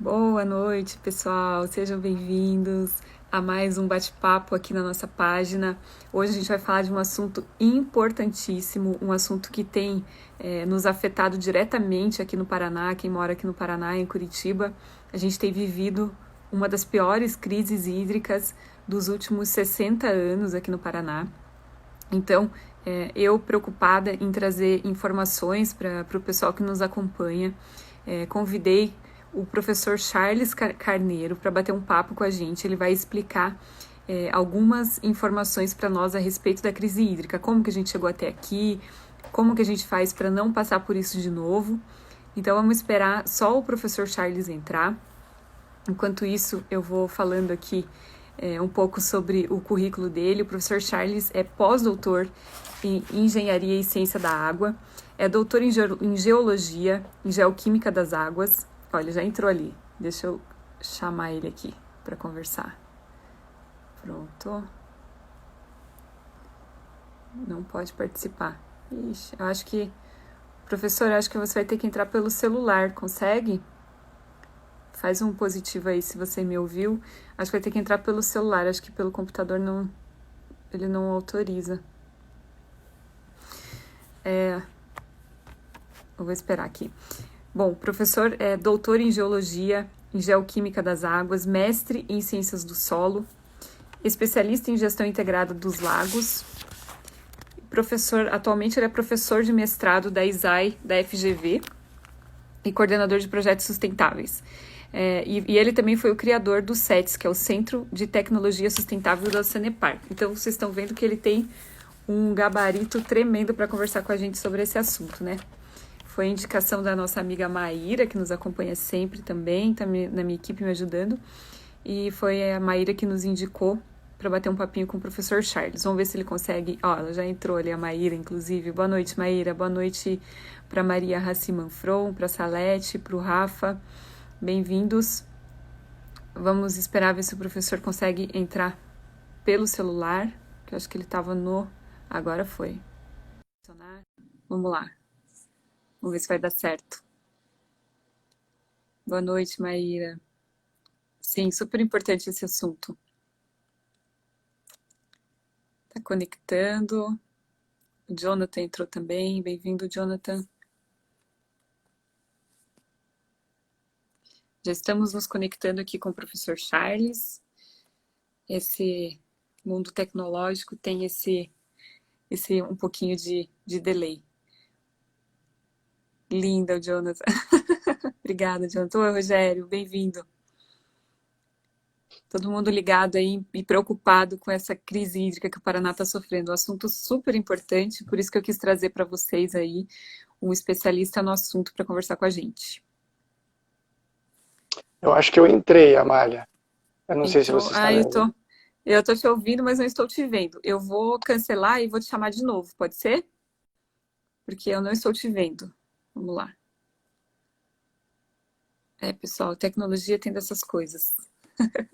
Boa noite, pessoal. Sejam bem-vindos a mais um bate-papo aqui na nossa página. Hoje a gente vai falar de um assunto importantíssimo, um assunto que tem nos afetado diretamente aqui no Paraná. Quem mora aqui no Paraná, em Curitiba, a gente tem vivido uma das piores crises hídricas dos últimos 60 anos aqui no Paraná. Então, eu preocupada em trazer informações para o pessoal que nos acompanha, convidei o professor Charles Carneiro para bater um papo com a gente. Ele vai explicar algumas informações para nós a respeito da crise hídrica, como que a gente chegou até aqui, como que a gente faz para não passar por isso de novo. Então vamos esperar só o professor Charles entrar. Enquanto isso, eu vou falando aqui um pouco sobre o currículo dele. O professor Charles é pós-doutor em Engenharia e Ciência da Água, é doutor em Geologia, em Geoquímica das Águas. Olha, já entrou ali. Deixa eu chamar ele aqui para conversar. Pronto. Não pode participar. Ixi, eu acho que... Professor, eu acho que você vai ter que entrar pelo celular. Consegue? Faz um positivo aí se você me ouviu. Acho que vai ter que entrar pelo celular. Acho que pelo computador não... Ele não autoriza. Eu vou esperar aqui. Bom, o professor é doutor em Geologia, em Geoquímica das Águas, mestre em Ciências do Solo, especialista em Gestão Integrada dos Lagos. Atualmente ele é professor de mestrado da ISAE, da FGV, e coordenador de projetos sustentáveis. E ele também foi o criador do CETS, que é o Centro de Tecnologia Sustentável da Sanepar. Então, vocês estão vendo que ele tem um gabarito tremendo para conversar com a gente sobre esse assunto, né? Foi a indicação da nossa amiga Maíra, que nos acompanha sempre também, está na minha equipe me ajudando. E foi a Maíra que nos indicou para bater um papinho com o professor Charles. Vamos ver se ele consegue... ela já entrou ali, a Maíra, inclusive. Boa noite, Maíra. Boa noite para Maria Raci Manfron, para Salete, para o Rafa. Bem-vindos. Vamos esperar ver se o professor consegue entrar pelo celular, que eu acho que ele estava no... Agora foi. Vamos lá. Vamos ver se vai dar certo. Boa noite, Maíra. Sim, super importante esse assunto. Tá conectando. O Jonathan entrou também. Bem-vindo, Jonathan. Já estamos nos conectando aqui com o professor Charles. Esse mundo tecnológico tem esse um pouquinho de delay. Linda, Jonathan. Obrigada, Jonathan. Oi, Rogério, bem-vindo. Todo mundo ligado aí e preocupado com essa crise hídrica que o Paraná está sofrendo. Um assunto super importante, por isso que eu quis trazer para vocês aí um especialista no assunto para conversar com a gente. Eu acho que eu entrei, Amália. Eu não sei se você está me ouvindo. Eu estou te ouvindo, mas não estou te vendo. Eu vou cancelar e vou te chamar de novo, pode ser? Porque eu não estou te vendo. Vamos lá. Pessoal, tecnologia tem dessas coisas. A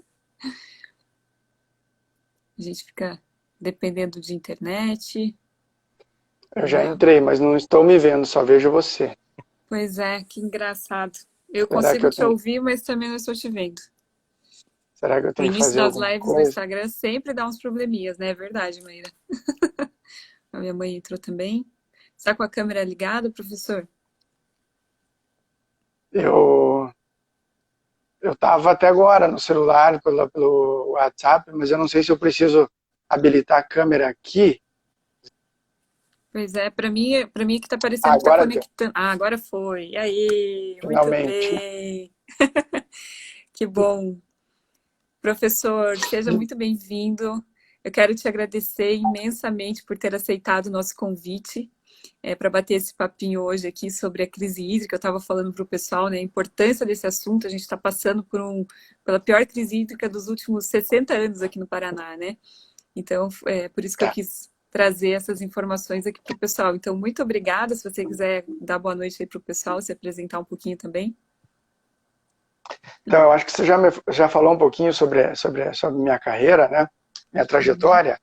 gente fica dependendo de internet. Eu já entrei, mas não estou me vendo, só vejo você. Pois é, que engraçado. Eu Será que consigo eu te ouvir, mas também não estou te vendo. Será que eu O tenho que início fazer das alguma lives do coisa? Instagram sempre dá uns probleminhas, né? É verdade, Maíra. A minha mãe entrou também. Está com a câmera ligada, professor? Eu estava até agora no celular, pelo WhatsApp, mas eu não sei se eu preciso habilitar a câmera aqui. Pois é, para mim que tá parecendo que tá Agora deu, conectando. Ah, agora foi. E aí, muito finalmente. bem. Que bom. Professor, seja muito bem-vindo. Eu quero te agradecer imensamente por ter aceitado o nosso convite para bater esse papinho hoje aqui sobre a crise hídrica. Eu estava falando para o pessoal, né, a importância desse assunto. A gente está passando pela pior crise hídrica dos últimos 60 anos aqui no Paraná, né? Então, é por isso que eu Tá. quis trazer essas informações aqui para o pessoal. Então, muito obrigada. Se você quiser dar boa noite aí para o pessoal, se apresentar um pouquinho também. Então, eu acho que você já falou um pouquinho sobre minha carreira, né? Minha trajetória.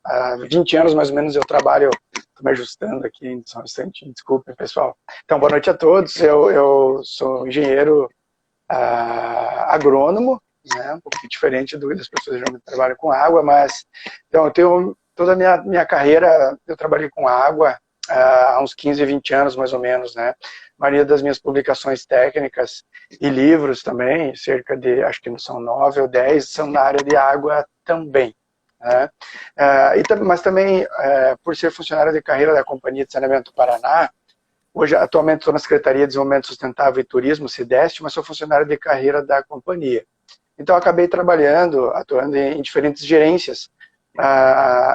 Há 20 anos, mais ou menos, eu trabalho. Estou me ajustando aqui, só um instantinho, desculpem, pessoal. Então, boa noite a todos. Eu sou engenheiro agrônomo, né, um pouquinho diferente das pessoas que geralmente trabalham com água, mas então, eu tenho toda a minha carreira, eu trabalhei com água há uns 15, 20 anos mais ou menos, né? A maioria das minhas publicações técnicas e livros também, cerca de, acho que não são 9 ou 10, são na área de água também. Né? Mas também, por ser funcionário de carreira da Companhia de Saneamento do Paraná, hoje, atualmente, estou na Secretaria de Desenvolvimento Sustentável e Turismo, SIDEST, mas sou funcionário de carreira da companhia. Então, acabei atuando em diferentes gerências.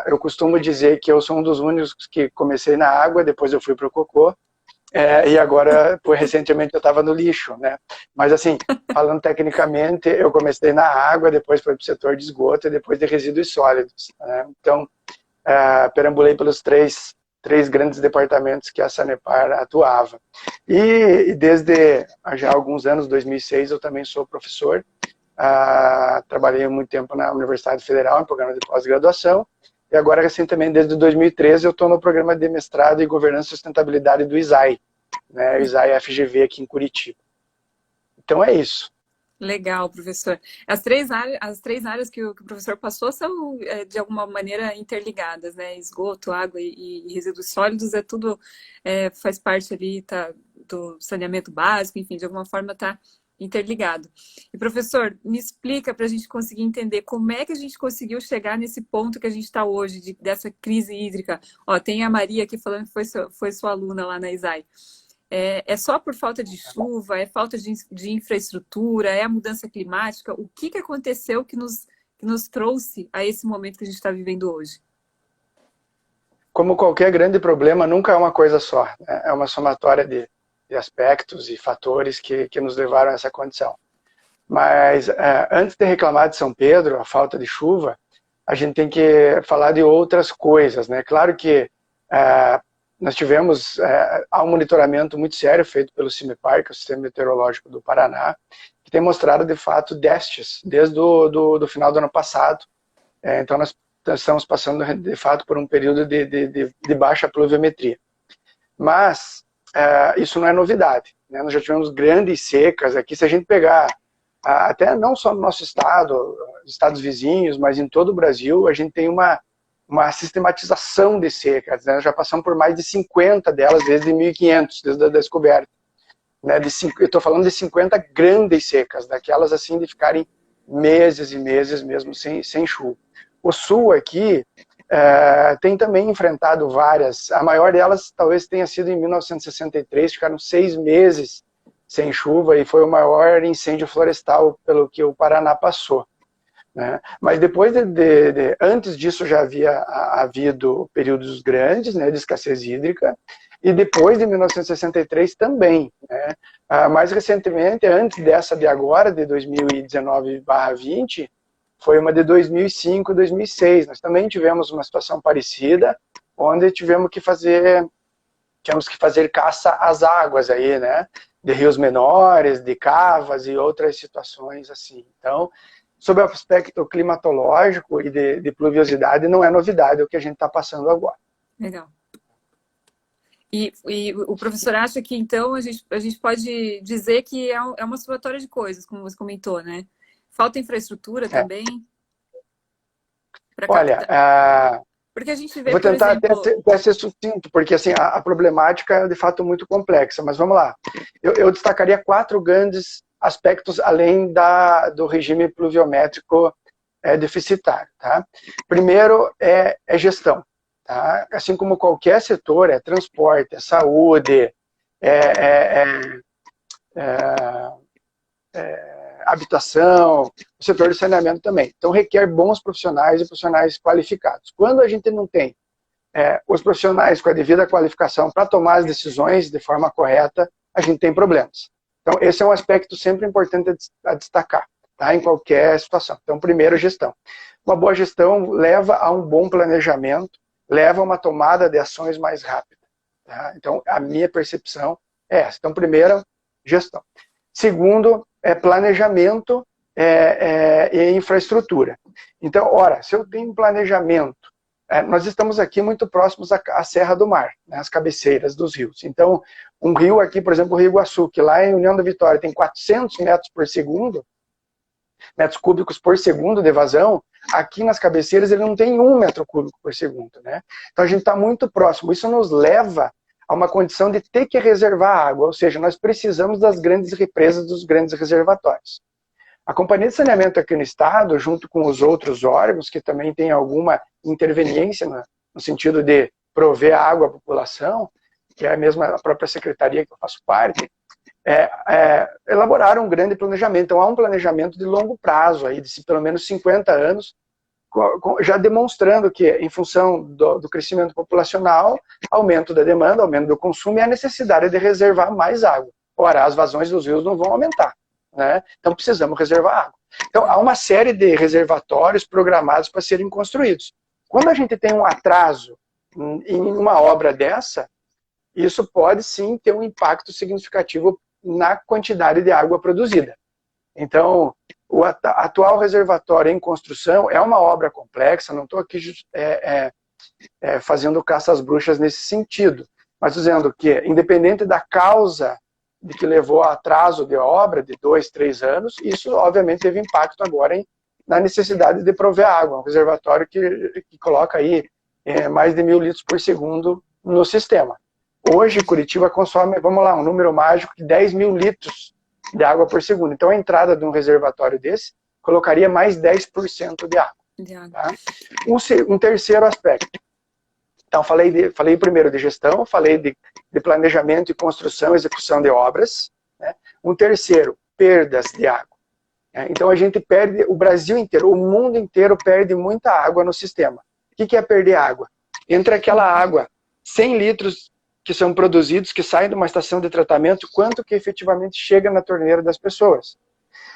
Eu costumo dizer que eu sou um dos únicos que comecei na água, depois eu fui para o cocô, e agora, recentemente, eu estava no lixo, né? Mas, assim, falando tecnicamente, eu comecei na água, depois fui para o setor de esgoto e depois de resíduos sólidos, né? Então, perambulei pelos três grandes departamentos que a Sanepar atuava. E desde já alguns anos, 2006, eu também sou professor. Trabalhei muito tempo na Universidade Federal, em programa de pós-graduação, e agora, recentemente, desde 2013, eu estou no programa de mestrado em Governança e Sustentabilidade do ISAI, né, o ISAI FGV aqui em Curitiba. Então é isso. Legal, professor. As três áreas que o professor passou são, de alguma maneira, interligadas, né? Esgoto, água e resíduos sólidos, tudo faz parte ali do saneamento básico, enfim, de alguma forma está interligado. E, professor, me explica para a gente conseguir entender como é que a gente conseguiu chegar nesse ponto que a gente está hoje, dessa crise hídrica. Ó, tem a Maria aqui falando que foi sua aluna lá na ISAI. É só por falta de chuva, é falta de infraestrutura, é a mudança climática? O que aconteceu que nos trouxe a esse momento que a gente está vivendo hoje? Como qualquer grande problema, nunca é uma coisa só, né? É uma somatória de aspectos e fatores que nos levaram a essa condição. Mas antes de reclamar de São Pedro, a falta de chuva, a gente tem que falar de outras coisas, né? Claro que nós tivemos um monitoramento muito sério feito pelo CIMEPAR, que é o Sistema Meteorológico do Paraná, que tem mostrado, de fato, déficits desde do final do ano passado. Então, nós estamos passando, de fato, por um período de baixa pluviometria. Mas isso não é novidade, né? Nós já tivemos grandes secas aqui. Se a gente pegar, até não só no nosso estado, estados vizinhos, mas em todo o Brasil, a gente tem uma sistematização de secas, né? Já passamos por mais de 50 delas desde 1500, desde a descoberta. Né? Eu estou falando de 50 grandes secas, daquelas assim de ficarem meses e meses mesmo sem chuva. O sul aqui tem também enfrentado várias, a maior delas talvez tenha sido em 1963, ficaram 6 meses sem chuva e foi o maior incêndio florestal pelo que o Paraná passou. Né? Mas depois antes disso já havia havido períodos grandes, né, de escassez hídrica, e depois de 1963 também. Né? Mais recentemente, antes dessa de agora, de 2019/20, foi uma de 2005 e 2006. Nós também tivemos uma situação parecida, onde tivemos que fazer caça às águas aí, né? De rios menores, de cavas e outras situações assim. Então, sob o aspecto climatológico e de pluviosidade, não é novidade o que a gente está passando agora. Legal. E o professor acha que, então, a gente pode dizer que é uma somatória de coisas, como você comentou, né? Falta infraestrutura também? Olha, porque a gente vê, vou tentar por exemplo... até ser sucinto, porque assim, a problemática é de fato muito complexa, mas vamos lá. Eu destacaria 4 grandes aspectos além do regime pluviométrico deficitário. Tá? Primeiro é gestão. Tá? Assim como qualquer setor, é transporte, é saúde, habitação, o setor de saneamento também. Então requer bons profissionais e profissionais qualificados. Quando a gente não tem os profissionais com a devida qualificação para tomar as decisões de forma correta, a gente tem problemas. Então esse é um aspecto sempre importante a destacar, tá? Em qualquer situação. Então primeiro, gestão. Uma boa gestão leva a um bom planejamento, leva a uma tomada de ações mais rápida. Tá? Então a minha percepção é essa. Então primeiro, gestão. Segundo, planejamento e infraestrutura. Então, ora, se eu tenho planejamento nós estamos aqui muito próximos à Serra do Mar, né, as cabeceiras dos rios. Então, um rio aqui, por exemplo, o Rio Iguaçu, que lá em União da Vitória tem 400 metros por segundo, metros cúbicos por segundo de vazão, aqui nas cabeceiras ele não tem 1 metro cúbico por segundo, né? Então a gente está muito próximo. Isso nos leva a uma condição de ter que reservar água, ou seja, nós precisamos das grandes represas, dos grandes reservatórios. A Companhia de Saneamento aqui no estado, junto com os outros órgãos, que também têm alguma interveniência no sentido de prover água à população, que é a mesma a própria secretaria que eu faço parte, elaboraram um grande planejamento. Então há um planejamento de longo prazo, aí, de pelo menos 50 anos, já demonstrando que, em função do crescimento populacional, aumento da demanda, aumento do consumo e a necessidade de reservar mais água. Ora, as vazões dos rios não vão aumentar, né? Então precisamos reservar água. Então há uma série de reservatórios programados para serem construídos. Quando a gente tem um atraso em uma obra dessa, isso pode sim ter um impacto significativo na quantidade de água produzida. Então, o atual reservatório em construção é uma obra complexa, não estou aqui fazendo caça às bruxas nesse sentido, mas dizendo que, independente da causa de que levou ao atraso de obra de 2, 3 anos, isso obviamente teve impacto agora na necessidade de prover água. Um reservatório que coloca aí mais de 1.000 litros por segundo no sistema. Hoje, Curitiba consome, vamos lá, um número mágico de 10.000 litros de água por segundo. Então, a entrada de um reservatório desse colocaria mais 10% de água. Tá? Um terceiro aspecto. Então, falei primeiro de gestão, falei de planejamento e construção, execução de obras. Né? Um terceiro, perdas de água. Então, a gente perde, o Brasil inteiro, o mundo inteiro perde muita água no sistema. O que é perder água? Entre aquela água, 100 litros que são produzidos, que saem de uma estação de tratamento, quanto que efetivamente chega na torneira das pessoas.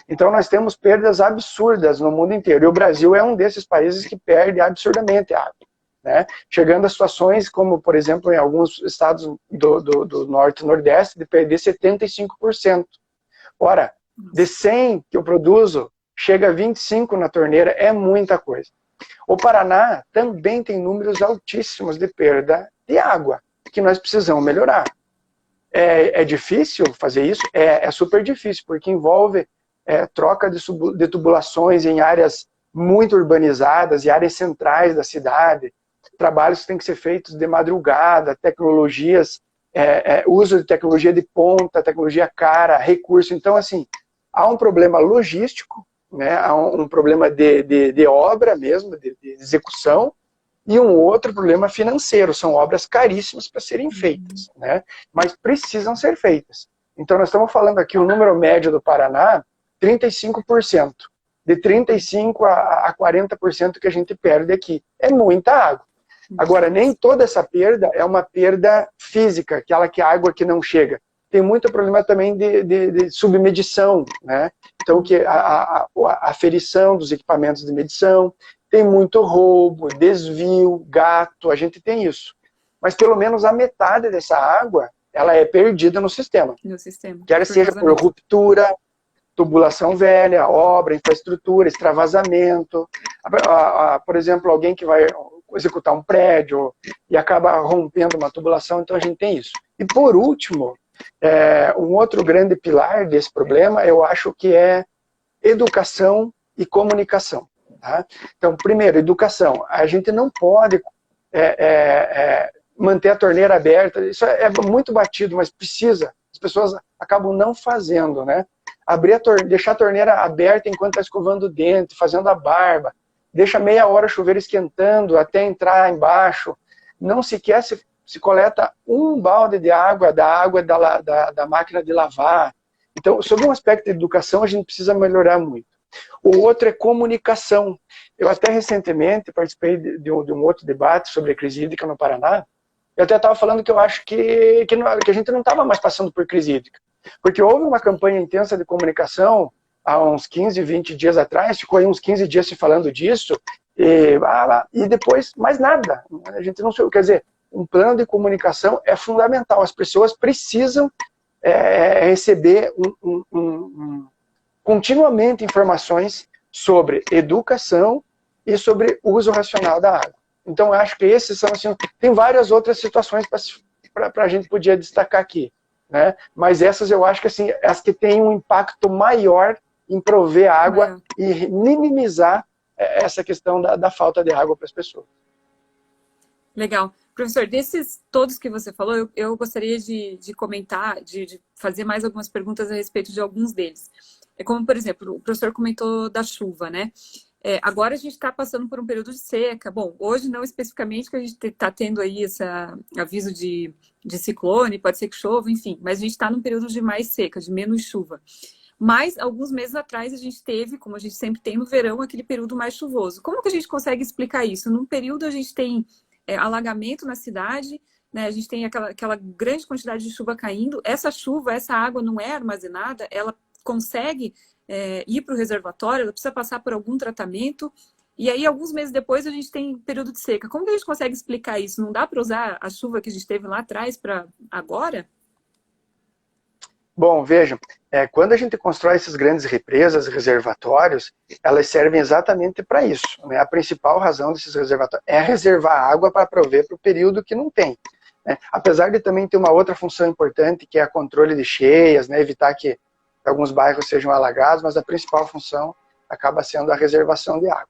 Então nós temos perdas absurdas no mundo inteiro, e o Brasil é um desses países que perde absurdamente água, né? Chegando a situações como, por exemplo, em alguns estados do norte e nordeste, de perder 75%. Ora, de 100 que eu produzo, chega a 25 na torneira, é muita coisa. O Paraná também tem números altíssimos de perda de água, que nós precisamos melhorar. É difícil fazer isso? É super difícil, porque envolve troca de tubulações em áreas muito urbanizadas e áreas centrais da cidade, trabalhos que têm que ser feitos de madrugada, tecnologias, uso de tecnologia de ponta, tecnologia cara, recurso. Então, assim, há um problema logístico, né? Há um problema de obra mesmo, de execução, e um outro problema financeiro, são obras caríssimas para serem feitas, né? Mas precisam ser feitas. Então nós estamos falando aqui, o número médio do Paraná, 35%. De 35% a 40% que a gente perde aqui. É muita água. Agora, nem toda essa perda é uma perda física, aquela água que não chega. Tem muito problema também de submedição, né? Então, a aferição dos equipamentos de medição, tem muito roubo, desvio, gato, a gente tem isso. Mas pelo menos a metade dessa água, ela é perdida no sistema. Quer seja por ruptura, tubulação velha, obra, infraestrutura, extravasamento. Por exemplo, alguém que vai executar um prédio e acaba rompendo uma tubulação, então a gente tem isso. E por último, um outro grande pilar desse problema, eu acho que é educação e comunicação. Tá? Então, primeiro, educação. A gente não pode manter a torneira aberta. Isso é muito batido, mas precisa. As pessoas acabam não fazendo, né? Deixar a torneira aberta enquanto está escovando o dente, fazendo a barba. Deixa meia hora o chuveiro esquentando até entrar embaixo. Não sequer se coleta um balde de água da máquina de lavar. Então, sobre um aspecto de educação, a gente precisa melhorar muito. O outro é comunicação. Eu até recentemente participei de um outro debate sobre a crise hídrica no Paraná. Eu até estava falando que eu acho que a gente não estava mais passando por crise hídrica. Porque houve uma campanha intensa de comunicação há uns 15, 20 dias atrás, ficou aí uns 15 dias se falando disso, e depois mais nada. A gente não quer dizer, um plano de comunicação é fundamental. As pessoas precisam receber continuamente informações sobre educação e sobre uso racional da água. Então, eu acho que esses são, assim, tem várias outras situações para a gente podia destacar aqui, né? Mas essas eu acho que, assim, as que têm um impacto maior em prover água e minimizar essa questão da falta de água para as pessoas. Legal. Professor, desses todos que você falou, eu gostaria de comentar, de fazer mais algumas perguntas a respeito de alguns deles. É como, por exemplo, o professor comentou da chuva, né? Agora a gente está passando por um período de seca. Bom, hoje não especificamente, que a gente está tendo aí esse aviso de ciclone, pode ser que chova, enfim, mas a gente está num período de mais seca, de menos chuva. Mas, alguns meses atrás, a gente teve, como a gente sempre tem no verão, aquele período mais chuvoso. Como que a gente consegue explicar isso? Num período a gente tem alagamento na cidade, né? A gente tem aquela grande quantidade de chuva caindo. Essa chuva, essa água não é armazenada, ela consegue ir para o reservatório, ela precisa passar por algum tratamento. E aí, alguns meses depois, a gente tem período de seca. Como que a gente consegue explicar isso? Não dá para usar a chuva que a gente teve lá atrás para agora? Bom, vejam, quando a gente constrói essas grandes represas, reservatórios, elas servem exatamente para isso, né? A principal razão desses reservatórios é reservar água para prover para o período que não tem, né? Apesar de também ter uma outra função importante, que é a controle de cheias, né? Evitar que alguns bairros sejam alagados, mas a principal função acaba sendo a reservação de água.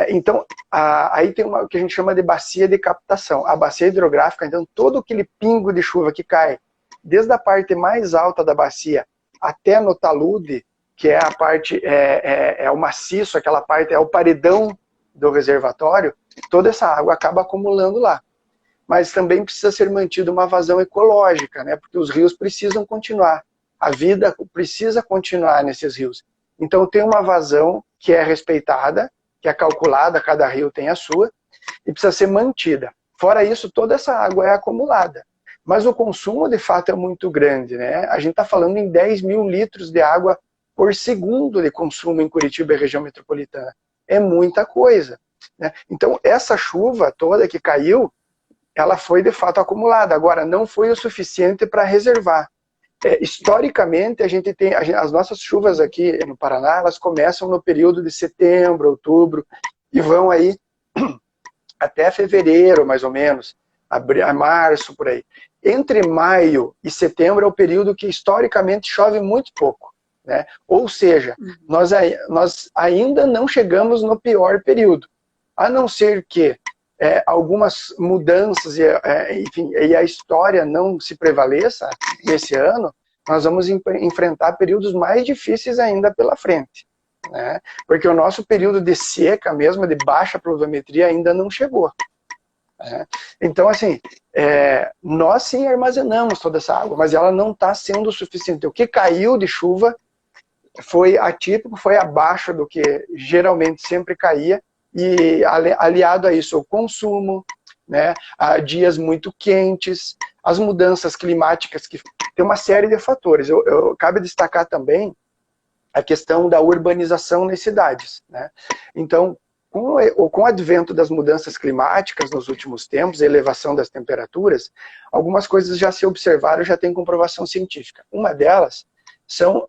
Então, aí tem o que a gente chama de bacia de captação. A bacia hidrográfica, então, todo aquele pingo de chuva que cai desde a parte mais alta da bacia até no talude, que é a parte, o maciço, aquela parte, é o paredão do reservatório, toda essa água acaba acumulando lá. Mas também precisa ser mantida uma vazão ecológica, né? Porque os rios precisam continuar. A vida precisa continuar nesses rios. Então tem uma vazão que é respeitada, que é calculada, cada rio tem a sua, e precisa ser mantida. Fora isso, toda essa água é acumulada. Mas o consumo, de fato, é muito grande, né? A gente está falando em 10 mil litros de água por segundo de consumo em Curitiba e região metropolitana. É muita coisa, né? Então, essa chuva toda que caiu, ela foi, de fato, acumulada. Agora, não foi o suficiente para reservar. Historicamente, a gente tem as nossas chuvas aqui no Paraná, elas começam no período de setembro, outubro, e vão aí até fevereiro, mais ou menos, a março, por aí. Entre maio e setembro é o período que historicamente chove muito pouco, né? Ou seja, nós ainda não chegamos no pior período, a não ser que algumas mudanças enfim, e a história não se prevaleça nesse ano, nós vamos enfrentar períodos mais difíceis ainda pela frente, né? Porque o nosso período de seca mesmo, de baixa pluviometria, ainda não chegou. Então, assim, nós sim armazenamos toda essa água, mas ela não está sendo suficiente. O que caiu de chuva foi atípico, foi abaixo do que geralmente sempre caía, e aliado a isso o consumo, né, a dias muito quentes, as mudanças climáticas, que tem uma série de fatores. Cabe destacar também a questão da urbanização nas cidades, né? Então, com o advento das mudanças climáticas nos últimos tempos, a elevação das temperaturas, algumas coisas já se observaram, já tem comprovação científica. Uma delas são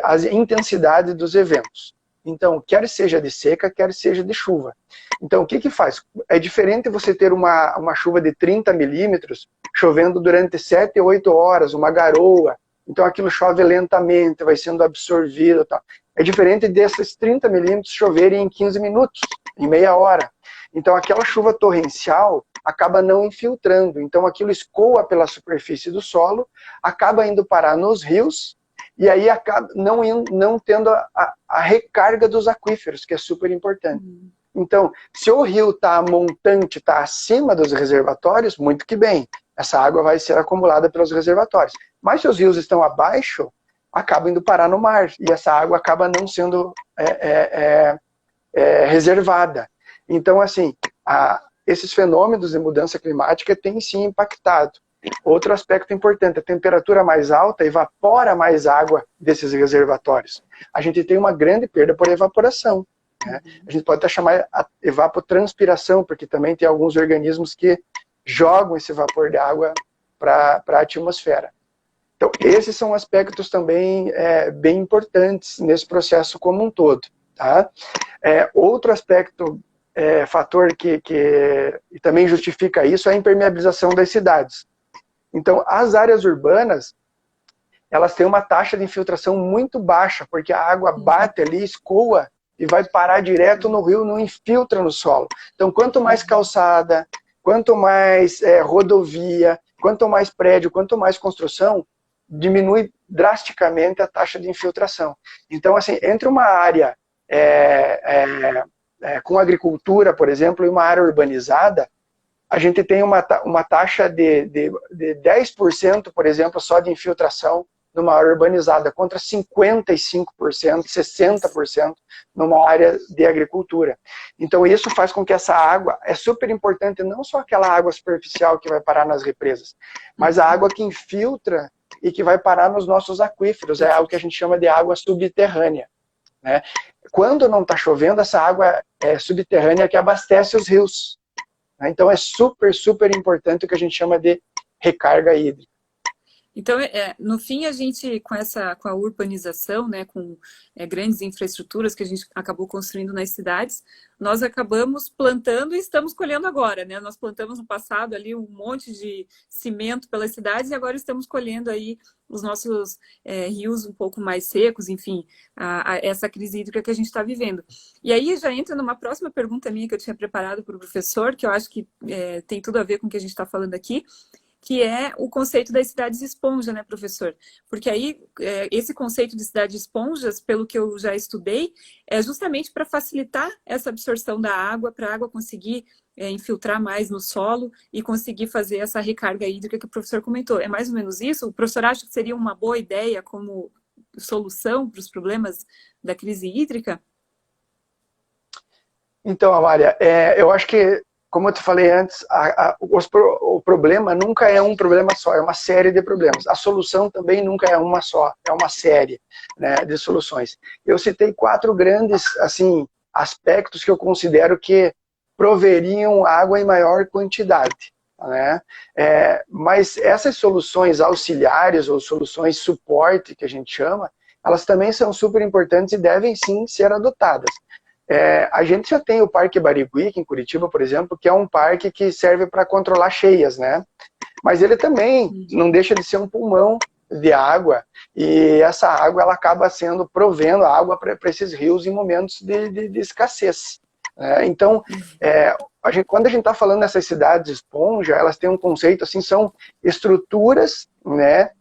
as intensidades dos eventos. Então, quer seja de seca, quer seja de chuva. Então, o que faz? É diferente você ter uma chuva de 30 milímetros chovendo durante 7, 8 horas, uma garoa. Então, aquilo chove lentamente, vai sendo absorvido. Tal. É diferente desses 30 milímetros choverem em 15 minutos, em meia hora. Então, aquela chuva torrencial acaba não infiltrando. Então, aquilo escoa pela superfície do solo, acaba indo parar nos rios, e aí acaba não tendo a recarga dos aquíferos, que é super importante. Então, se o rio está montante, está acima dos reservatórios, muito que bem. Essa água vai ser acumulada pelos reservatórios. Mas se os rios estão abaixo, acaba indo parar no mar. E essa água acaba não sendo reservada. Então, assim, esses fenômenos de mudança climática têm sim impactado. Outro aspecto importante, a temperatura mais alta evapora mais água desses reservatórios. A gente tem uma grande perda por evaporação, né? A gente pode até chamar a evapotranspiração, porque também tem alguns organismos que jogam esse vapor de água para a atmosfera. Então, esses são aspectos também bem importantes nesse processo como um todo. Tá? Outro aspecto fator que também justifica isso é a impermeabilização das cidades. Então, as áreas urbanas, elas têm uma taxa de infiltração muito baixa, porque a água bate ali, escoa e vai parar direto no rio, não infiltra no solo. Então, quanto mais calçada, quanto mais rodovia, quanto mais prédio, quanto mais construção, diminui drasticamente a taxa de infiltração. Então, assim, entre uma área com agricultura, por exemplo, e uma área urbanizada, a gente tem uma taxa de 10%, por exemplo, só de infiltração numa área urbanizada, contra 55%, 60% numa área de agricultura. Então isso faz com que essa água, é super importante, não só aquela água superficial que vai parar nas represas, mas a água que infiltra e que vai parar nos nossos aquíferos, é algo que a gente chama de água subterrânea, né? Quando não está chovendo, essa água subterrânea que abastece os rios. Então é super, super importante o que a gente chama de recarga hídrica. Então, no fim, a gente, com a urbanização, né, com grandes infraestruturas que a gente acabou construindo nas cidades, nós acabamos plantando e estamos colhendo agora, né? Nós plantamos no passado ali um monte de cimento pelas cidades e agora estamos colhendo aí os nossos rios um pouco mais secos, enfim, essa crise hídrica que a gente está vivendo. E aí já entra numa próxima pergunta minha que eu tinha preparado para o professor, que eu acho que tem tudo a ver com o que a gente está falando aqui, que é o conceito das cidades esponja, né, professor? Porque aí, esse conceito de cidades esponjas, pelo que eu já estudei, é justamente para facilitar essa absorção da água, para a água conseguir infiltrar mais no solo e conseguir fazer essa recarga hídrica que o professor comentou. É mais ou menos isso? O professor acha que seria uma boa ideia como solução para os problemas da crise hídrica? Então, Amália, eu acho que, como eu te falei antes, o problema nunca é um problema só, é uma série de problemas. A solução também nunca é uma só, é uma série, né, de soluções. Eu citei 4 grandes assim, aspectos que eu considero que proveriam água em maior quantidade, né? Mas essas soluções auxiliares ou soluções suporte, que a gente chama, elas também são super importantes e devem sim ser adotadas. A gente já tem o Parque Barigui, aqui em Curitiba, por exemplo, que é um parque que serve para controlar cheias, né? Mas ele também não deixa de ser um pulmão de água, e essa água ela acaba provendo água para esses rios em momentos de escassez, né? Então, quando a gente está falando dessas cidades esponja, elas têm um conceito assim, são estruturas, né,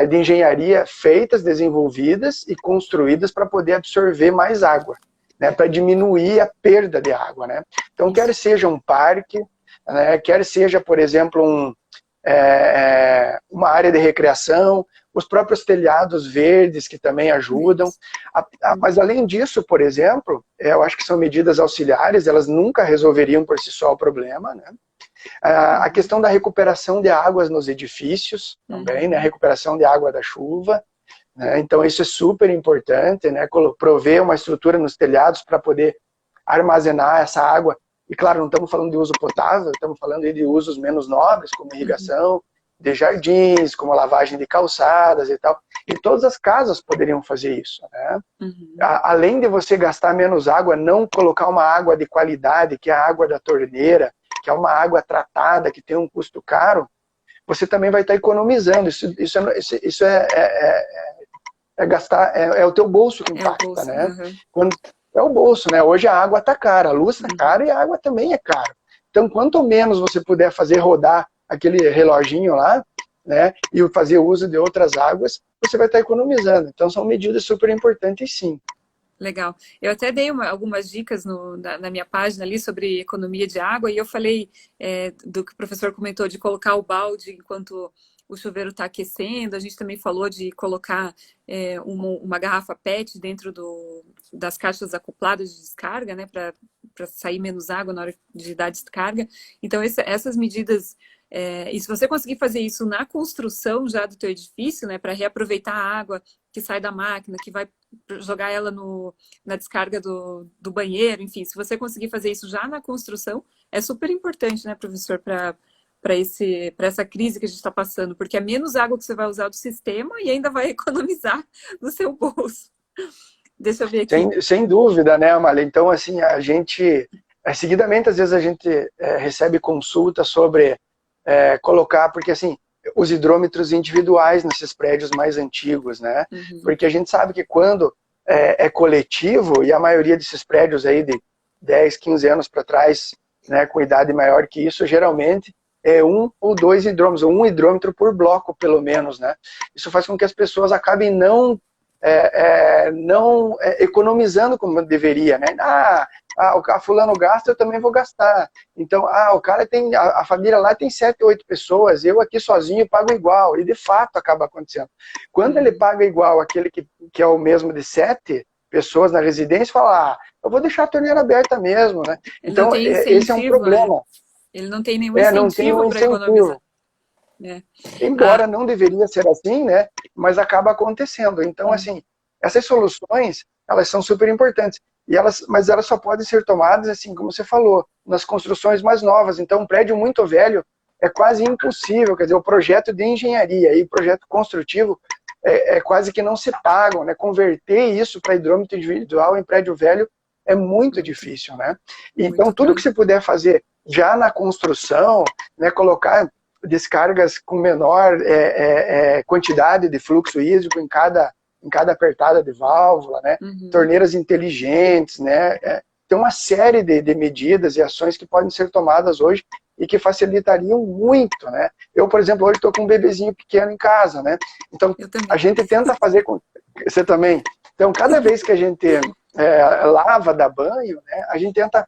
de engenharia feitas, desenvolvidas e construídas para poder absorver mais água, né, para diminuir a perda de água, né? Então, quer seja um parque, né, quer seja, por exemplo, uma área de recreação, os próprios telhados verdes que também ajudam. Mas, além disso, por exemplo, eu acho que são medidas auxiliares, elas nunca resolveriam por si só o problema, né? A questão da recuperação de águas nos edifícios, também, né, a recuperação de água da chuva. Então isso é super importante, né? Prover uma estrutura nos telhados para poder armazenar essa água. E claro, não estamos falando de uso potável, estamos falando de usos menos nobres, como irrigação de jardins, como lavagem de calçadas e tal. E todas as casas poderiam fazer isso, né? Além de você gastar menos água, não colocar uma água de qualidade, que é a água da torneira, que é uma água tratada, que tem um custo caro, você também vai estar economizando. Isso gastar, é o teu bolso que impacta, bolso, né? É o bolso, né? Hoje a água está cara, a luz está cara e a água também é cara. Então, quanto menos você puder fazer rodar aquele reloginho lá, né, e fazer uso de outras águas, você vai estar economizando. Então, são medidas super importantes, sim. Legal. Eu até dei algumas dicas na minha página ali sobre economia de água, e eu falei do que o professor comentou, de colocar o balde enquanto o chuveiro está aquecendo. A gente também falou de colocar uma garrafa PET dentro das caixas acopladas de descarga, né, para sair menos água na hora de dar descarga. Então, essas medidas, e se você conseguir fazer isso na construção já do teu edifício, né, para reaproveitar a água que sai da máquina, que vai jogar ela na descarga do banheiro, enfim, se você conseguir fazer isso já na construção, é super importante, né, professor, para essa crise que a gente está passando, porque é menos água que você vai usar do sistema e ainda vai economizar no seu bolso. Deixa eu ver aqui. Sem dúvida, né, Amália? Então, assim, a gente Seguidamente, às vezes a gente recebe consulta sobre colocar, porque assim, os hidrômetros individuais nesses prédios mais antigos, né? Uhum. Porque a gente sabe que quando é coletivo, e a maioria desses prédios aí de 10, 15 anos para trás, né, com idade maior que isso, geralmente é 1 ou 2 hidrômetros, ou 1 hidrômetro por bloco, pelo menos, né? Isso faz com que as pessoas acabem não economizando como deveria, né? A fulano gasta, eu também vou gastar. Então, o cara tem, a família lá tem 7, 8 pessoas, eu aqui sozinho pago igual, e de fato acaba acontecendo. Quando ele paga igual aquele que é o mesmo de 7 pessoas na residência, fala, eu vou deixar a torneira aberta mesmo, né? Ele não Então, tem esse é um incentivo, né? problema. Ele não tem nenhum Não tem um incentivo para economizar. incentivo. Né? Embora não deveria ser assim, né? Mas acaba acontecendo. Então, assim, essas soluções, elas são super importantes. Mas elas só podem ser tomadas, assim, como você falou, nas construções mais novas. Então, um prédio muito velho é quase impossível. Quer dizer, o projeto de engenharia e o projeto construtivo quase que não se pagam, né? Converter isso para hidrômetro individual em prédio velho é muito difícil, né? Então, Muito tudo caro. que se puder fazer já na construção, né? Colocar descargas com menor quantidade de fluxo hídrico em cada apertada de válvula, né? Torneiras inteligentes, né? Tem uma série de medidas e ações que podem ser tomadas hoje e que facilitariam muito, né? Eu, por exemplo, hoje estou com um bebezinho pequeno em casa, né? Então, a gente tenta fazer com... Você também? Então, cada vez que a gente lava, dá banho, né? A gente tenta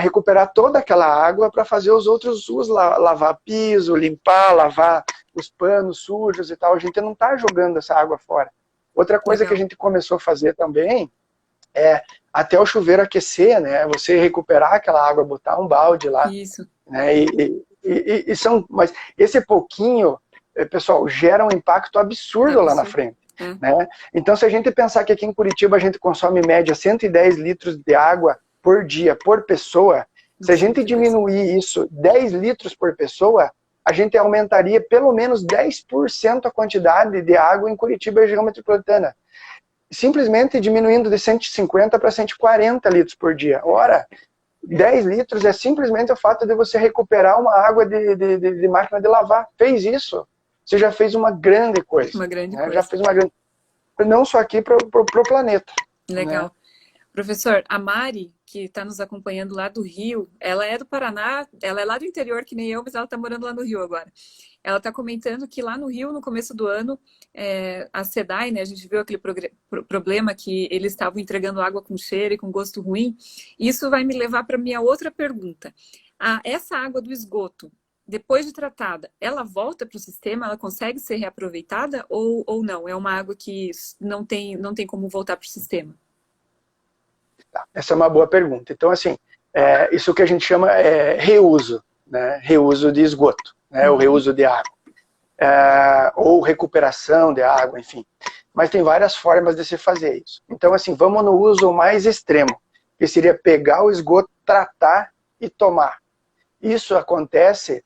recuperar toda aquela água para fazer os outros usos, lavar piso, limpar, lavar os panos sujos e tal. A gente não está jogando essa água fora. Outra coisa que a gente começou a fazer também é até o chuveiro aquecer, né? Você recuperar aquela água, botar um balde lá. Isso. Né? Mas esse pouquinho, pessoal, gera um impacto absurdo lá na frente. Né? Então, se a gente pensar que aqui em Curitiba a gente consome em média 110 litros de água por dia, por pessoa, se a gente diminuir isso 10 litros por pessoa, a gente aumentaria pelo menos 10% a quantidade de água em Curitiba e região metropolitana. Simplesmente diminuindo de 150 para 140 litros por dia. Ora, 10 litros é simplesmente o fato de você recuperar uma água de máquina de lavar. Fez isso, você já fez uma grande coisa. Uma grande coisa. Já fez uma grande... Não só aqui para o planeta. Legal. Né? Professor, a Mari, que está nos acompanhando lá do Rio, ela é do Paraná, ela é lá do interior, que nem eu, mas ela está morando lá no Rio agora. Ela está comentando que lá no Rio, no começo do ano, a SEDAI, né, a gente viu aquele problema que eles estavam entregando água com cheiro e com gosto ruim. Isso vai me levar para a minha outra pergunta. Essa água do esgoto, depois de tratada, ela volta para o sistema? Ela consegue ser reaproveitada ou não? É uma água que não tem como voltar para o sistema? Essa é uma boa pergunta. Então, assim, isso que a gente chama reuso, né? Reuso de esgoto, né? O reuso de água. Ou recuperação de água, enfim. Mas tem várias formas de se fazer isso. Então, assim, vamos no uso mais extremo, que seria pegar o esgoto, tratar e tomar. Isso acontece,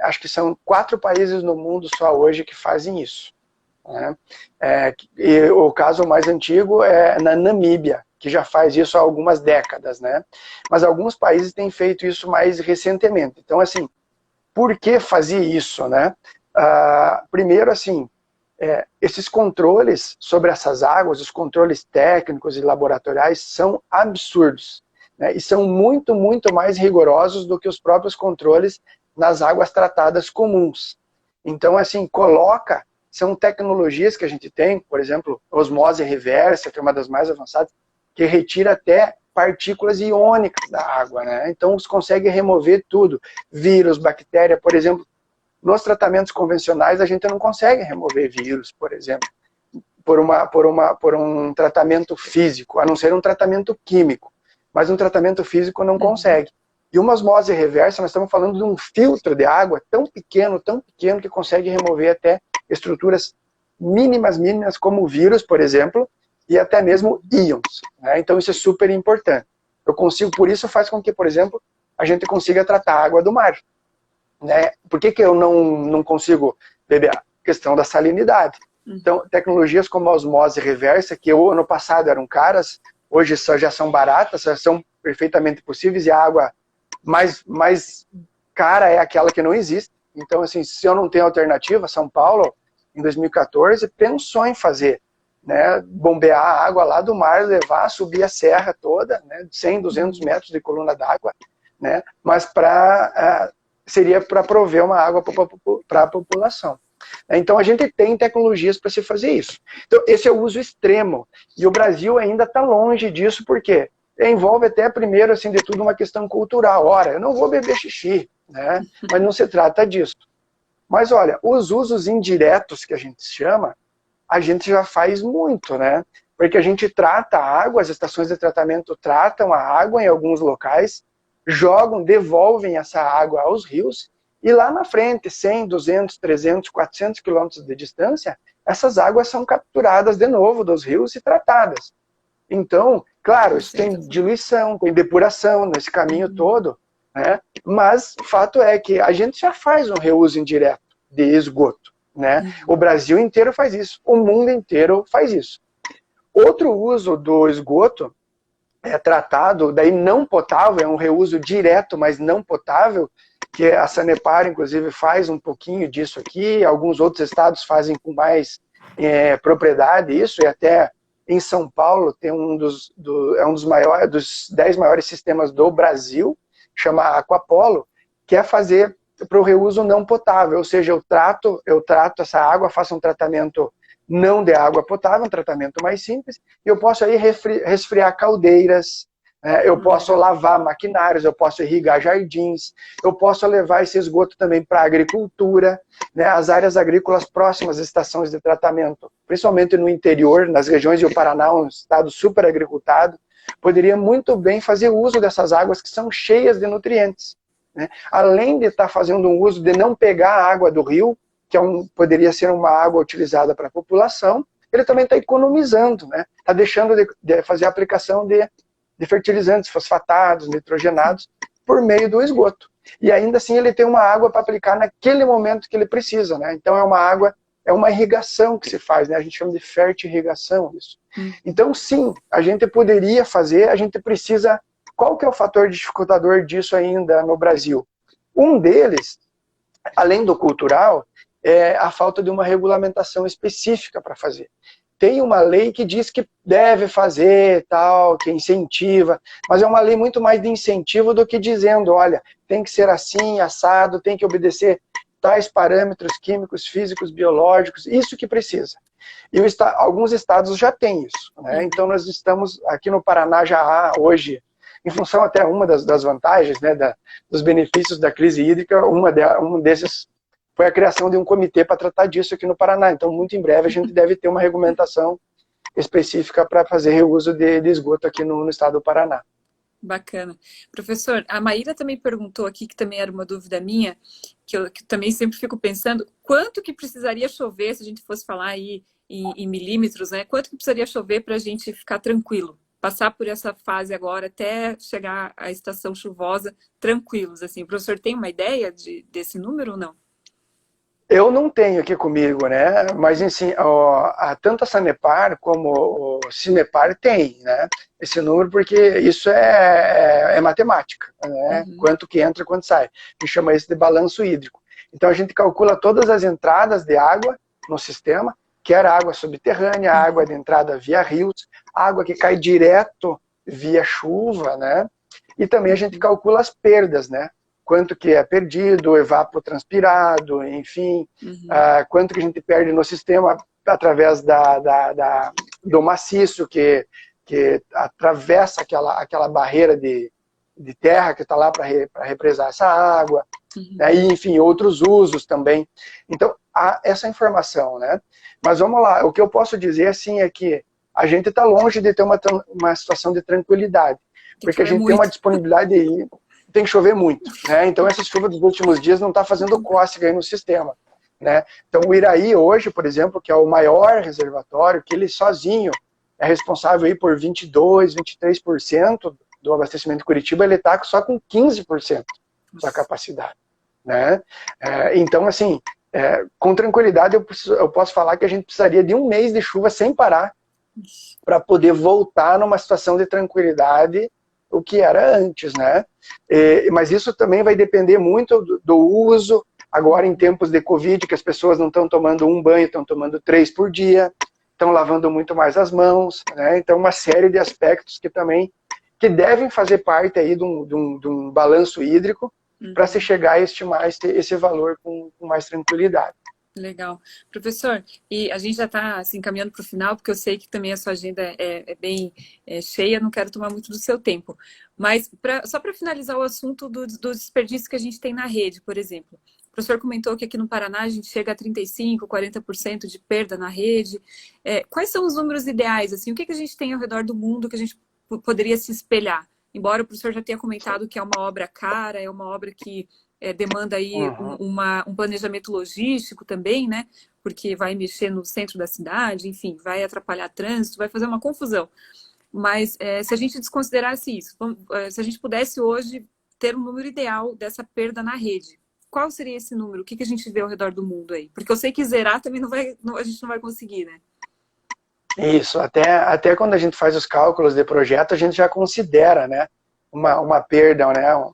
acho que são 4 países no mundo só hoje que fazem isso. Né? E o caso mais antigo é na Namíbia, que já faz isso há algumas décadas, né? Mas alguns países têm feito isso mais recentemente. Então, assim, por que fazer isso, né? Primeiro, assim, esses controles sobre essas águas, os controles técnicos e laboratoriais são absurdos, né? E são muito, muito mais rigorosos do que os próprios controles nas águas tratadas comuns. Então, assim, são tecnologias que a gente tem, por exemplo, osmose reversa, que é uma das mais avançadas, que retira até partículas iônicas da água, né? Então, você consegue remover tudo. Vírus, bactéria, por exemplo. Nos tratamentos convencionais, a gente não consegue remover vírus, por exemplo, por um tratamento físico, a não ser um tratamento químico. Mas um tratamento físico não consegue. E uma osmose reversa, nós estamos falando de um filtro de água tão pequeno, que consegue remover até estruturas mínimas, como vírus, por exemplo, e até mesmo íons. Né? Então isso é super importante. Por isso faz com que, por exemplo, a gente consiga tratar a água do mar. Né? Por que eu não consigo beber? A questão da salinidade. Então, tecnologias como a osmose reversa, que ano passado eram caras, hoje já são baratas, já são perfeitamente possíveis, e a água mais cara é aquela que não existe. Então, assim, se eu não tenho alternativa, São Paulo, em 2014, pensou em fazer, né, bombear a água lá do mar, levar, subir a serra toda, né, 100, 200 metros de coluna d'água, né, mas seria para prover uma água para a população. Então, a gente tem tecnologias para se fazer isso. Então, esse é o uso extremo. E o Brasil ainda está longe disso, porque envolve até, primeiro, assim, de tudo, uma questão cultural. Ora, eu não vou beber xixi, né? Mas não se trata disso. Mas, olha, os usos indiretos, que a gente chama, a gente já faz muito, né? Porque a gente trata a água, as estações de tratamento tratam a água em alguns locais, jogam, devolvem essa água aos rios, e lá na frente, 100, 200, 300, 400 quilômetros de distância, essas águas são capturadas de novo dos rios e tratadas. Então, claro, isso tem diluição, tem depuração nesse caminho todo, né? Mas o fato é que a gente já faz um reuso indireto de esgoto, né? O Brasil inteiro faz isso, o mundo inteiro faz isso. Outro uso do esgoto é tratado, daí não potável, é um reuso direto, mas não potável, que a Sanepar, inclusive, faz um pouquinho disso aqui, alguns outros estados fazem com mais propriedade isso, e até em São Paulo tem um dos 10 maiores sistemas do Brasil, chama Aquapolo, que é fazer para o reuso não potável, ou seja, eu trato essa água, faço um tratamento não de água potável, um tratamento mais simples, e eu posso aí resfriar caldeiras, eu posso lavar maquinários, eu posso irrigar jardins, eu posso levar esse esgoto também para a agricultura, né, as áreas agrícolas próximas às estações de tratamento, principalmente no interior, nas regiões do Paraná, um estado super agricultado, poderia muito bem fazer uso dessas águas que são cheias de nutrientes, né? Além de estar fazendo um uso de não pegar a água do rio, que poderia ser uma água utilizada para a população, ele também está economizando, né? Está deixando de fazer a aplicação de fertilizantes fosfatados, nitrogenados, por meio do esgoto. E ainda assim ele tem uma água para aplicar naquele momento que ele precisa, né? Então é uma irrigação que se faz, né? A gente chama de fertirrigação isso. Então sim, a gente poderia fazer, a gente precisa... Qual que é o fator dificultador disso ainda no Brasil? Um deles, além do cultural, é a falta de uma regulamentação específica para fazer. Tem uma lei que diz que deve fazer, tal, que incentiva, mas é uma lei muito mais de incentivo do que dizendo, olha, tem que ser assim, assado, tem que obedecer tais parâmetros químicos, físicos, biológicos, isso que precisa. E alguns estados já têm isso, né? Então nós estamos, aqui no Paraná já há hoje, em função até uma das vantagens, né, dos benefícios da crise hídrica, um desses foi a criação de um comitê para tratar disso aqui no Paraná. Então, muito em breve, a gente deve ter uma regulamentação específica para fazer reuso de esgoto aqui no estado do Paraná. Bacana. Professor, a Maíra também perguntou aqui, que também era uma dúvida minha, que eu também sempre fico pensando, quanto que precisaria chover, se a gente fosse falar aí em milímetros, né? Quanto que precisaria chover para a gente ficar tranquilo? Passar por essa fase agora até chegar à estação chuvosa tranquilos, assim. O professor tem uma ideia desse número ou não? Eu não tenho aqui comigo, né? Mas assim, tanto a Sanepar como o Cimepar tem, né? Esse número, porque isso é matemática, né? Quanto que entra, quanto sai. A gente chama isso de balanço hídrico. Então a gente calcula todas as entradas de água no sistema, quer água subterrânea, água de entrada via rios, água que cai direto via chuva, né? E também a gente calcula as perdas, né? Quanto que é perdido, evapotranspirado, enfim, quanto que a gente perde no sistema através do maciço que atravessa aquela barreira de terra que está lá para represar essa água, né? E, enfim, outros usos também. Então, há essa informação, né? Mas vamos lá, o que eu posso dizer assim é que a gente está longe de ter uma situação de tranquilidade, porque a gente tem uma disponibilidade aí, tem que chover muito, né? Então essa chuva dos últimos dias não está fazendo cócega aí no sistema, né? Então o Iraí hoje, por exemplo, que é o maior reservatório, que ele sozinho é responsável aí por 22, 23% do abastecimento de Curitiba, ele está só com 15% da capacidade, né? Então assim, com tranquilidade eu posso falar que a gente precisaria de um mês de chuva sem parar para poder voltar numa situação de tranquilidade o que era antes, né? Mas isso também vai depender muito do uso. Agora, em tempos de Covid, que as pessoas não estão tomando um banho, estão tomando 3 por dia, estão lavando muito mais as mãos, né? Então, uma série de aspectos que devem fazer parte aí de um balanço hídrico para se chegar a estimar esse valor com mais tranquilidade. Legal. Professor, e a gente já está assim, caminhando para o final, porque eu sei que também a sua agenda é bem cheia, não quero tomar muito do seu tempo. Mas só para finalizar o assunto do desperdício que a gente tem na rede, por exemplo. O professor comentou que aqui no Paraná a gente chega a 35%, 40% de perda na rede. Quais são os números ideais? Assim, o que a gente tem ao redor do mundo que a gente poderia se espelhar? Embora o professor já tenha comentado que é uma obra cara, é uma obra que demanda aí um planejamento logístico também, né? Porque vai mexer no centro da cidade, enfim, vai atrapalhar trânsito, vai fazer uma confusão. Mas se a gente desconsiderasse isso, se a gente pudesse hoje ter um número ideal dessa perda na rede, qual seria esse número? O que a gente vê ao redor do mundo aí? Porque eu sei que zerar também a gente não vai conseguir, né? Isso, até quando a gente faz os cálculos de projeto, a gente já considera, né, uma perda, né,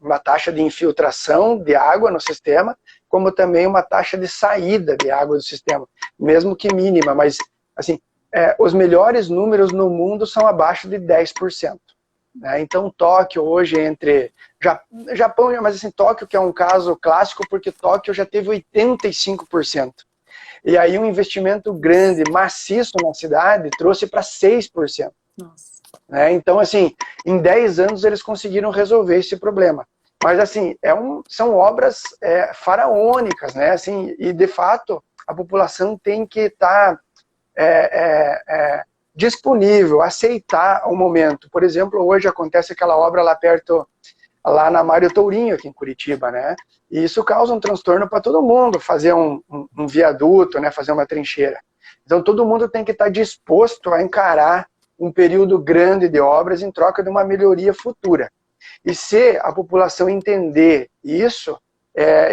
uma taxa de infiltração de água no sistema, como também uma taxa de saída de água do sistema, mesmo que mínima, mas assim, os melhores números no mundo são abaixo de 10%. Né? Então, Tóquio hoje Japão, mas assim, Tóquio que é um caso clássico, porque Tóquio já teve 85%. E aí um investimento grande, maciço na cidade, trouxe para 6%. Nossa. Né? Então, assim, em 10 anos eles conseguiram resolver esse problema. Mas, assim, são obras faraônicas, né? Assim, e, de fato, a população tem que estar disponível, aceitar o momento. Por exemplo, hoje acontece aquela obra lá perto, lá na Mário Tourinho, aqui em Curitiba, né? E isso causa um transtorno para todo mundo, fazer um viaduto, né? Fazer uma trincheira. Então, todo mundo tem que estar disposto a encarar um período grande de obras em troca de uma melhoria futura. E se a população entender isso,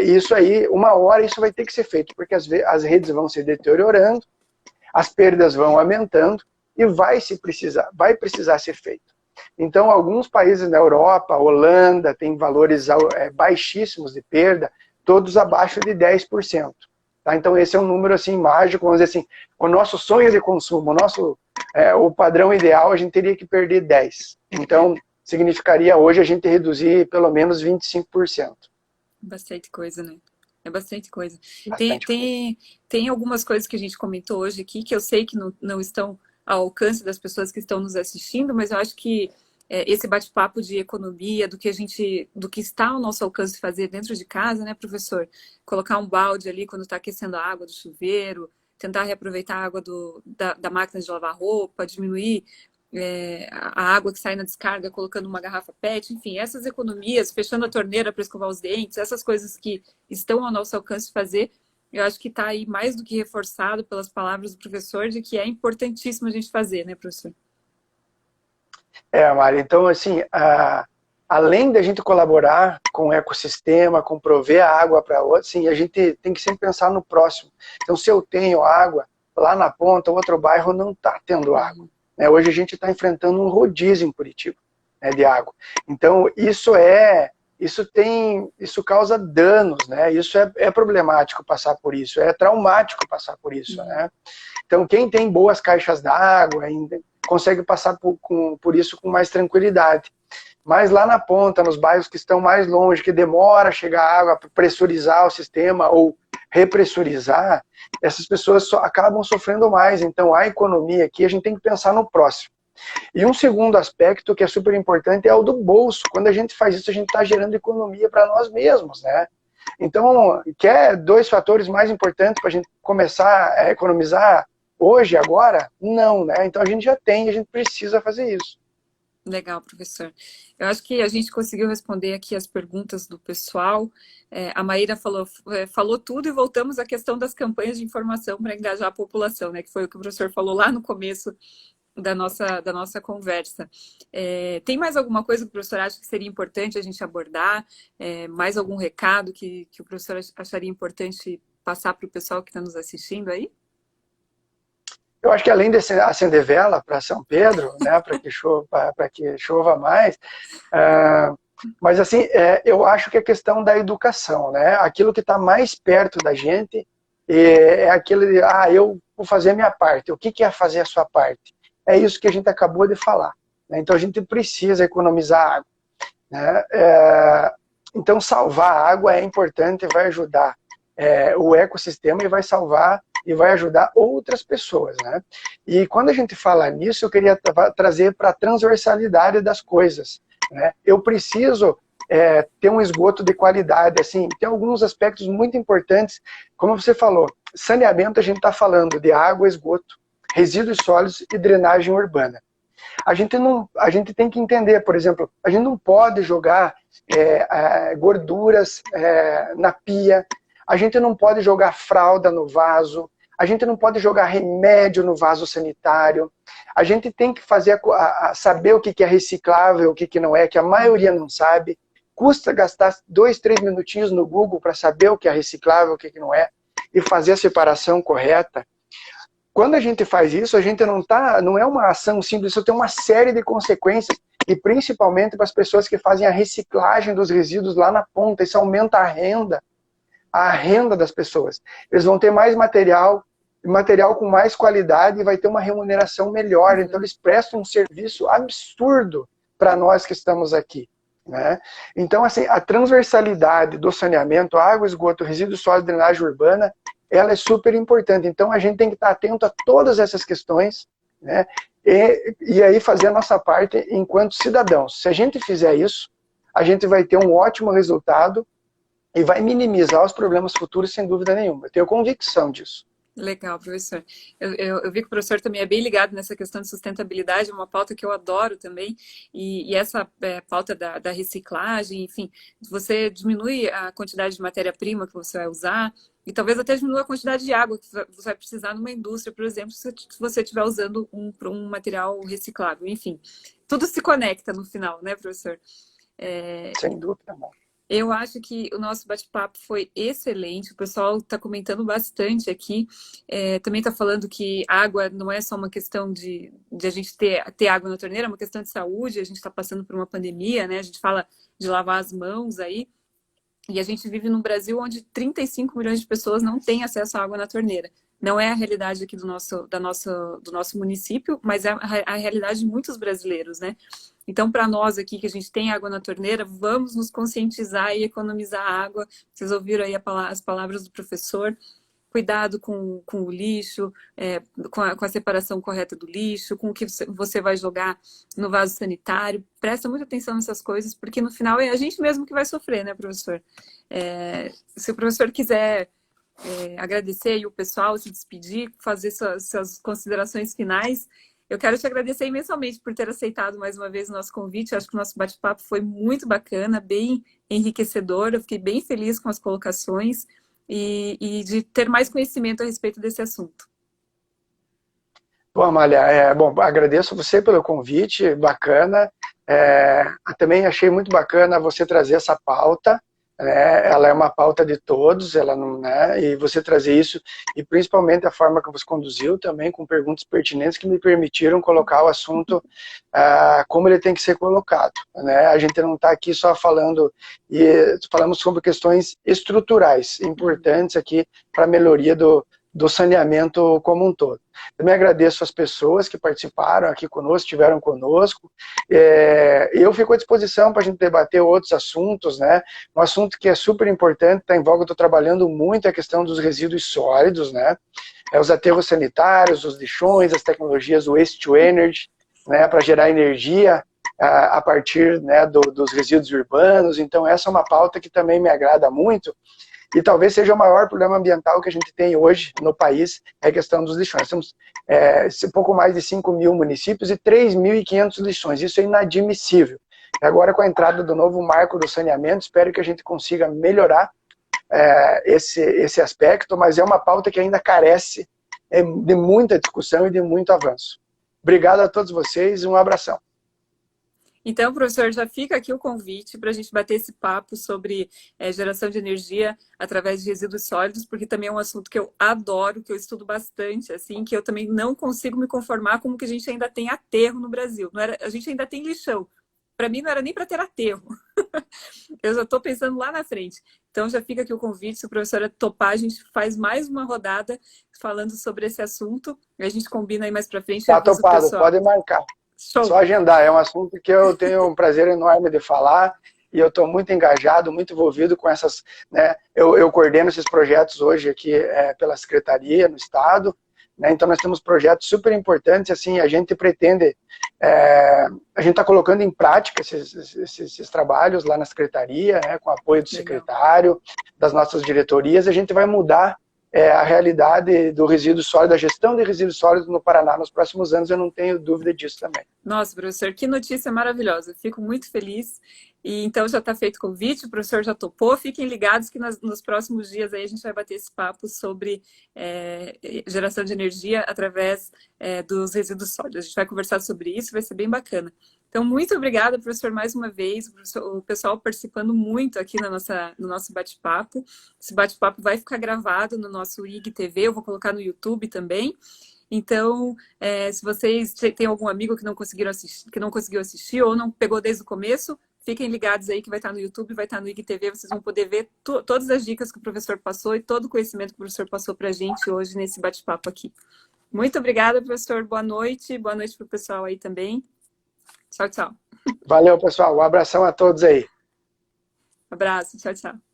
isso aí, uma hora isso vai ter que ser feito, porque as redes vão se deteriorando, as perdas vão aumentando e vai precisar ser feito. Então, alguns países na Europa, Holanda, têm valores baixíssimos de perda, todos abaixo de 10%. Tá? Então, esse é um número assim, mágico, vamos dizer assim, o nosso sonho de consumo, o padrão ideal, a gente teria que perder 10%. Então, significaria hoje a gente reduzir pelo menos 25%. Bastante coisa, né? É bastante coisa. Bastante coisa. Tem algumas coisas que a gente comentou hoje aqui que eu sei que não estão ao alcance das pessoas que estão nos assistindo, mas eu acho que esse bate-papo de economia, do que está ao nosso alcance fazer dentro de casa, né, professor? Colocar um balde ali quando está aquecendo a água do chuveiro, tentar reaproveitar a água da máquina de lavar roupa, diminuir a água que sai na descarga, colocando uma garrafa PET, enfim, essas economias, fechando a torneira para escovar os dentes, essas coisas que estão ao nosso alcance fazer, eu acho que está aí mais do que reforçado pelas palavras do professor de que é importantíssimo a gente fazer, né, professor? Mari, então, assim, além da gente colaborar com o ecossistema, com prover a água para outros, assim, a gente tem que sempre pensar no próximo. Então, se eu tenho água, lá na ponta, outro bairro não está tendo água. Hoje a gente está enfrentando um rodízio em Curitiba, né, de água. Então, isso causa danos, né? Isso é problemático passar por isso, é traumático passar por isso, né? Então, quem tem boas caixas d'água consegue passar por isso com mais tranquilidade. Mas lá na ponta, nos bairros que estão mais longe, que demora a chegar água para pressurizar o sistema ou repressurizar, essas pessoas acabam sofrendo mais. Então, a economia aqui, a gente tem que pensar no próximo. E um segundo aspecto que é super importante é o do bolso. Quando a gente faz isso, a gente está gerando economia para nós mesmos, né? Então, quer 2 fatores mais importantes para a gente começar a economizar hoje, agora? Não, né? Então a gente já tem, a gente precisa fazer isso. Legal, professor. Eu acho que a gente conseguiu responder aqui as perguntas do pessoal. A Maíra falou tudo e voltamos à questão das campanhas de informação para engajar a população, né? Que foi o que o professor falou lá no começo da nossa conversa. Tem mais alguma coisa que o professor acha que seria importante a gente abordar? Mais algum recado que o professor acharia importante passar para o pessoal que está nos assistindo aí? Eu acho que além de acender vela para São Pedro, né, para que chova mais, uh, mas assim, eu acho que é questão da educação, né? Aquilo que está mais perto da gente é aquilo de, eu vou fazer a minha parte. O que é fazer a sua parte? É isso que a gente acabou de falar, né? Então a gente precisa economizar água, né? Então salvar a água é importante, vai ajudar o ecossistema e vai salvar e vai ajudar outras pessoas, né? E quando a gente fala nisso, eu queria trazer para a transversalidade das coisas, né? Eu preciso ter um esgoto de qualidade, assim, tem alguns aspectos muito importantes, como você falou, saneamento a gente está falando de água, esgoto, resíduos sólidos e drenagem urbana. A gente tem que entender, por exemplo, a gente não pode jogar gorduras na pia, a gente não pode jogar fralda no vaso, a gente não pode jogar remédio no vaso sanitário, a gente tem que saber o que é reciclável, o que não é, que a maioria não sabe. Custa gastar 2, 3 minutinhos no Google para saber o que é reciclável, o que não é, e fazer a separação correta. Quando a gente faz isso, a gente não é uma ação simples, isso tem uma série de consequências, e principalmente para as pessoas que fazem a reciclagem dos resíduos lá na ponta, isso aumenta a renda das pessoas. Eles vão ter mais material com mais qualidade e vai ter uma remuneração melhor, então eles prestam um serviço absurdo para nós que estamos aqui, né? Então, assim, a transversalidade do saneamento, água, esgoto, resíduos sólidos, drenagem urbana, ela é super importante. Então, a gente tem que estar atento a todas essas questões, né? E aí fazer a nossa parte enquanto cidadãos. Se a gente fizer isso, a gente vai ter um ótimo resultado e vai minimizar os problemas futuros, sem dúvida nenhuma. Eu tenho convicção disso. Legal, professor. Eu vi que o professor também é bem ligado nessa questão de sustentabilidade, uma pauta que eu adoro também, e essa pauta da reciclagem, enfim, você diminui a quantidade de matéria-prima que você vai usar, e talvez até diminua a quantidade de água que você vai precisar numa indústria, por exemplo, se você estiver usando um material reciclável, enfim. Tudo se conecta no final, né, professor? Sem dúvida, não. Eu acho que o nosso bate-papo foi excelente, o pessoal está comentando bastante aqui, também está falando que água não é só uma questão de a gente ter água na torneira, é uma questão de saúde, a gente está passando por uma pandemia, né? A gente fala de lavar as mãos aí, e a gente vive num Brasil onde 35 milhões de pessoas não têm acesso à água na torneira. Não é a realidade aqui do nosso município, mas é a realidade de muitos brasileiros, né? Então, para nós aqui que a gente tem água na torneira, vamos nos conscientizar e economizar água. Vocês ouviram aí as palavras do professor. Cuidado com o lixo, com a separação correta do lixo, com o que você vai jogar no vaso sanitário. Presta muita atenção nessas coisas, porque no final é a gente mesmo que vai sofrer, né, professor? Se o professor quiser agradecer aí o pessoal, se despedir, fazer suas considerações finais, eu quero te agradecer imensamente por ter aceitado mais uma vez o nosso convite. Eu acho que o nosso bate-papo foi muito bacana, bem enriquecedor. Eu fiquei bem feliz com as colocações e de ter mais conhecimento a respeito desse assunto. Bom, Amália, agradeço você pelo convite, bacana. Também achei muito bacana você trazer essa pauta. Ela é uma pauta de todos, ela não, né? E você trazer isso, e principalmente a forma que você conduziu também, com perguntas pertinentes que me permitiram colocar o assunto como ele tem que ser colocado, né? A gente não está aqui só falando, e falamos sobre questões estruturais importantes aqui para a melhoria do saneamento como um todo. Também agradeço as pessoas que participaram aqui conosco, estiveram conosco. Eu fico à disposição para a gente debater outros assuntos, né? Um assunto que é super importante, está em voga, estou trabalhando muito, é a questão dos resíduos sólidos, né? Os aterros sanitários, os lixões, as tecnologias waste to energy, né? Para gerar energia a partir, né, dos resíduos urbanos. Então essa é uma pauta que também me agrada muito. E talvez seja o maior problema ambiental que a gente tem hoje no país, é a questão dos lixões. Temos pouco mais de 5 mil municípios e 3.500 lixões. Isso é inadmissível. E agora, com a entrada do novo marco do saneamento, espero que a gente consiga melhorar esse aspecto, mas é uma pauta que ainda carece de muita discussão e de muito avanço. Obrigado a todos vocês e um abração. Então, professor, já fica aqui o convite para a gente bater esse papo sobre geração de energia através de resíduos sólidos, porque também é um assunto que eu adoro, que eu estudo bastante, assim, que eu também não consigo me conformar como que a gente ainda tem aterro no Brasil. Não era, a gente ainda tem lixão. Para mim, não era nem para ter aterro. Eu já estou pensando lá na frente. Então, já fica aqui o convite. Se a professora topar, a gente faz mais uma rodada falando sobre esse assunto. A gente combina aí mais para frente e Tá avisa o topado, pessoal. pode marcar. Só Show! agendar. É um assunto que eu tenho um prazer enorme de falar e eu estou muito engajado, muito envolvido com essas, né? Eu coordeno esses projetos hoje aqui pela Secretaria, no Estado, né? Então nós temos projetos super importantes, assim, a gente pretende, a gente está colocando em prática esses trabalhos lá na Secretaria, né? Com o apoio do Legal. secretário, das nossas diretorias, a gente vai mudar a realidade do resíduo sólido, da gestão de resíduos sólidos no Paraná nos próximos anos, eu não tenho dúvida disso também. Nossa, professor, que notícia maravilhosa. Fico muito feliz. E então já está feito o convite, o professor já topou. Fiquem ligados que nos próximos dias aí a gente vai bater esse papo sobre geração de energia através dos resíduos sólidos. A gente vai conversar sobre isso, vai ser bem bacana. Então, muito obrigada, professor, mais uma vez. O pessoal participando muito aqui no nosso bate-papo. Esse bate-papo vai ficar gravado no nosso IGTV, eu vou colocar no YouTube também. Então, se vocês têm algum amigo que não conseguiu assistir ou não pegou desde o começo, fiquem ligados aí que vai estar no YouTube, vai estar no IGTV, vocês vão poder ver todas as dicas que o professor passou e todo o conhecimento que o professor passou para a gente hoje nesse bate-papo aqui. Muito obrigada, professor. Boa noite para o pessoal aí também. Tchau, tchau. Valeu, pessoal. Um abração a todos aí. Abraço. Tchau, tchau.